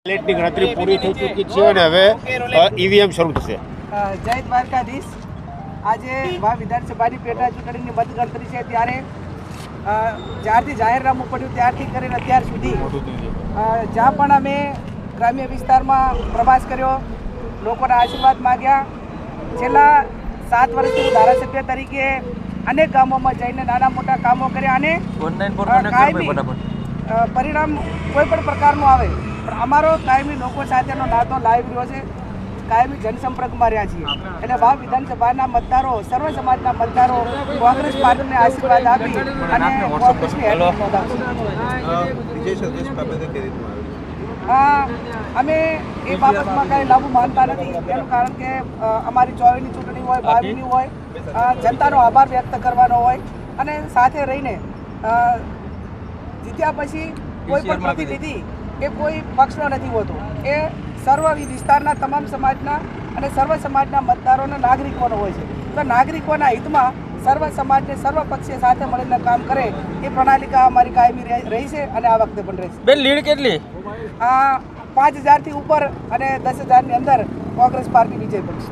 બેલેટની ગણતરી પૂરી થઈ ચૂકી છે અને હવે ઈવીએમ શરૂ થશે. જય દ્વારકાધીશ. આજે વિધાનસભાની પેટા ચૂંટણીની મતગણતરી છે ત્યારે જ્યારથી જાહેરનામું પડ્યું ત્યારથી કરીને અત્યાર સુધી જ્યાં પણ અમે ગ્રામ્ય વિસ્તારમાં પ્રવાસ કર્યો, લોકોના આશીર્વાદ માગ્યા. છેલ્લા 7 વર્ષથી હું ધારાસભ્ય તરીકે અનેક ગામોમાં જઈને નાના મોટા કામો કર્યા અને કાયમી પરિણામ કોઈ પણ પ્રકારનું આવે પણ અમારો કાયમી લોકો સાથેનો નાતો લાવી રહ્યો છે. કાયમી જનસંપર્કમાં રહ્યા છીએ એટલે વાવ વિધાનસભાના મતદારો, સર્વ સમાજના મતદારો કોંગ્રેસ પાર્ટીને આશીર્વાદ આપી અને કોંગ્રેસની હેડ અમે એ બાબતમાં કાંઈ લાભ માનતા નથી. એનું કારણ કે અમારી 24ની ચૂંટણી હોય, 22ની હોય, જનતાનો આભાર વ્યક્ત કરવાનો હોય અને સાથે રહીને જીત્યા પછી કોઈ પણ પ્રતિનિધિ એ કોઈ પક્ષનો નથી હોતો, એ સર્વ વિસ્તારના તમામ સમાજના અને સર્વ સમાજના મતદારોના નાગરિકોનો હોય છે. તો નાગરિકોના હિતમાં સર્વ સમાજને સર્વ પક્ષે સાથે મળીને કામ કરે એ પ્રણાલિકા અમારી કાયમી રહી છે અને આ વખતે પણ રહેશે. બેન, લીડ કેટલી? 5000થી ઉપર અને 10,000ની અંદર કોંગ્રેસ પાર્ટી વિજય બનશે.